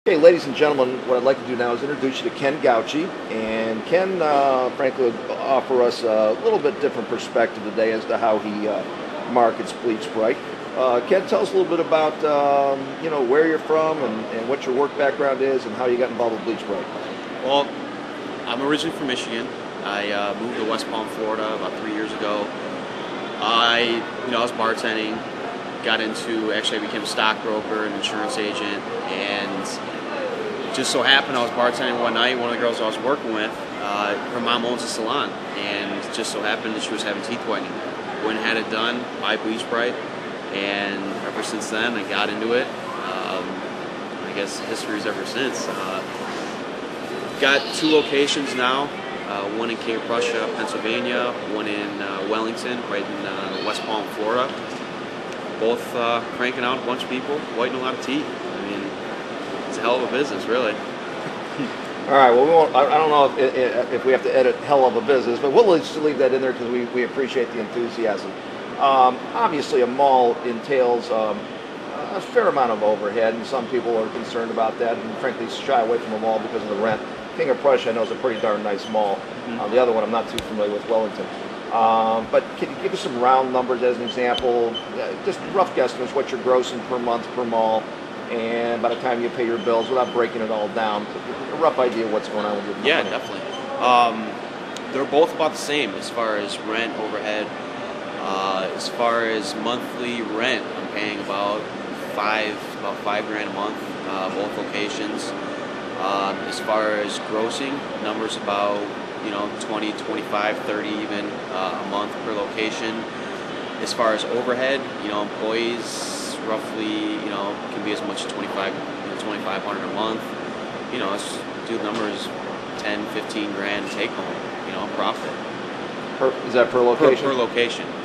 Okay, ladies and gentlemen, what I'd like to do now is introduce you to Ken Gauchi. And Ken, frankly, will offer us a little bit different perspective today as to how he markets Bleach Bright. Ken, tell us a little bit about where you're from and what your work background is and how you got involved with Bleach Bright. Well, I'm originally from Michigan. I moved to West Palm, Florida about 3 years ago. I was bartending, I became a stockbroker and insurance agent, and just so happened I was bartending one night. One of the girls I was working with, her mom owns a salon, and it just so happened that she was having teeth whitening. Went and had it done by Bleach Bright, and ever since then I got into it. I guess history's ever since. Got 2 locations now, one in King of Prussia, Pennsylvania, one in Wellington, right in West Palm, Florida. Both cranking out a bunch of people, whitening a lot of teeth. I mean, it's a hell of a business, really. All right, well, we won't, I don't know if we have to edit hell of a business, but we'll just leave that in there because we appreciate the enthusiasm. Obviously, a mall entails a fair amount of overhead, and some people are concerned about that and frankly shy away from the mall because of the rent. King of Prussia, I know, is a pretty darn nice mall. The other one I'm not too familiar with, Wellington. But can you give us some round numbers as an example? Just rough guesstimates, what you're grossing per month per mall, and by the time you pay your bills, without breaking it all down, a rough idea of what's going on with your company. Yeah, definitely. They're both about the same as far as rent, overhead. As far as monthly rent, I'm paying about $5,000 a month, both locations. As far as grossing, numbers about 20, 25, 30 even a month per location. As far as overhead, employees roughly, can be as much as 2,500 a month. Let's do the numbers, 10, 15 grand take home, profit. Is that per location?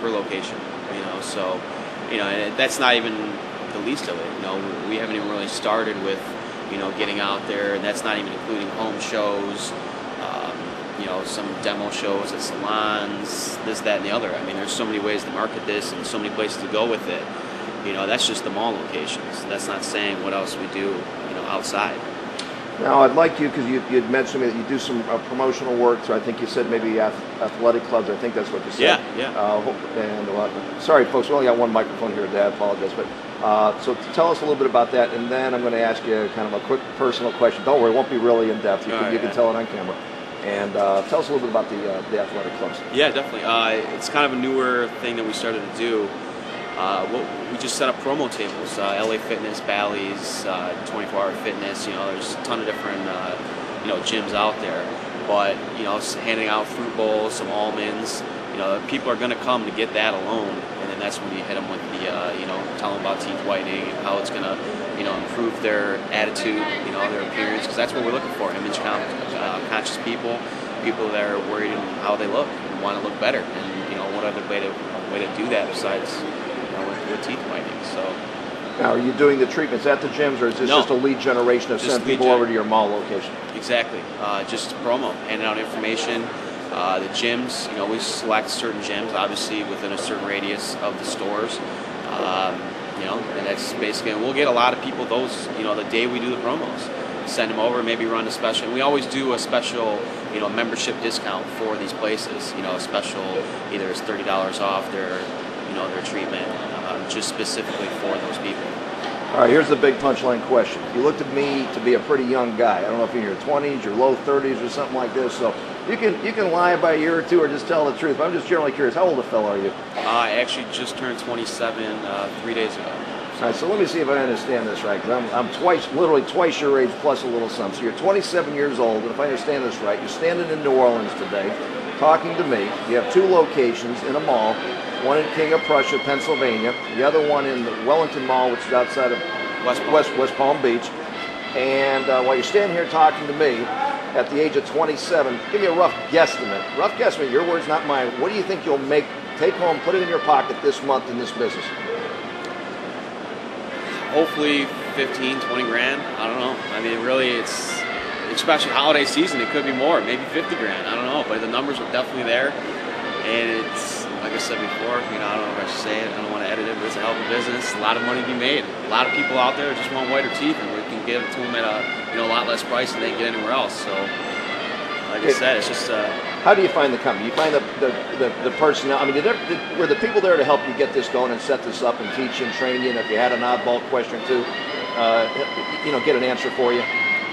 Per location. So, and that's not even the least of it. We haven't even really started with, getting out there, and that's not even including home shows, some demo shows at salons, this, that, and the other. I mean, there's so many ways to market this and so many places to go with it. That's just the mall locations. That's not saying what else we do, outside. Now, I'd like you, because you'd mentioned to me that you do some promotional work, so I think you said maybe athletic clubs. I think that's what you said. Yeah. Sorry, folks, we only got one microphone here today. I apologize. But so tell us a little bit about that, and then I'm going to ask you kind of a quick personal question. Don't worry, it won't be really in-depth. You can tell it on camera. And tell us a little bit about the athletic clubs. Yeah, definitely. It's kind of a newer thing that we started to do. We just set up promo tables, LA Fitness, Bally's, 24-hour fitness. There's a ton of different, gyms out there. But, handing out fruit bowls, some almonds, people are going to come to get that alone. And then that's when you hit them with the, tell them about teeth whitening and how it's going to, improve their attitude, their appearance. Because that's what we're looking for, image conscious people that are worried on how they look and want to look better. And, what other way to do that besides with teeth whitening. So now, are you doing the treatments at the gyms, or is this just a lead generation of sending people over to your mall location? Exactly, just promo, handing out information. The gyms, we select certain gyms, obviously within a certain radius of the stores. And that's basically, and we'll get a lot of people those, the day we do the promos. Send them over, maybe run a special. And we always do a special, membership discount for these places. A special, either it's $30 off their treatment, just specifically for those people. All right, here's the big punchline question. You looked at me to be a pretty young guy. I don't know if you're in your 20s, your low 30s, or something like this. So you can lie by a year or two or just tell the truth. But I'm just generally curious. How old a fellow are you? I actually just turned 27 3 days ago. All right, so let me see if I understand this right, because I'm literally twice your age plus a little something. So you're 27 years old, and if I understand this right, you're standing in New Orleans today, talking to me. You have 2 locations in a mall, one in King of Prussia, Pennsylvania, the other one in the Wellington Mall, which is outside of West Palm Beach. And while you're standing here talking to me, at the age of 27, give me a rough guesstimate, your words, not mine. What do you think you'll take home, put it in your pocket this month in this business? Hopefully 15, 20 grand. I don't know. I mean, really, it's especially holiday season. It could be more, maybe 50 grand. I don't know, but the numbers are definitely there. And it's, like I said before, I don't know if I should say it. I don't want to edit it, but it's a hell of a business. A lot of money to be made. A lot of people out there just want whiter teeth, and we can give it to them at a lot less price than they can get anywhere else. So, like I said, it's just. How do you find the company? You find the personnel. I mean, were the people there to help you get this going and set this up and teach you and train you? And if you had an oddball question too, get an answer for you.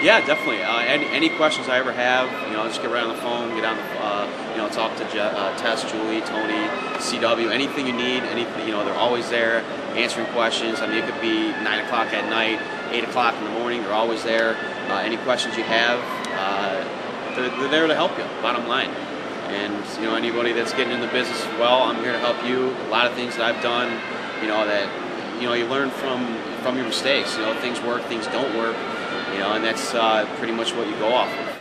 Yeah, definitely. Any questions I ever have, just get right on the phone, get on the, talk to Tess, Julie, Tony, CW, anything you need. Anything, they're always there answering questions. I mean, it could be 9 o'clock at night, 8 o'clock in the morning. They're always there. Any questions you have, they're there to help you. Bottom line. And anybody that's getting in the business as well, I'm here to help you. A lot of things that I've done, that you learn from your mistakes. Things work, things don't work. And that's pretty much what you go off of.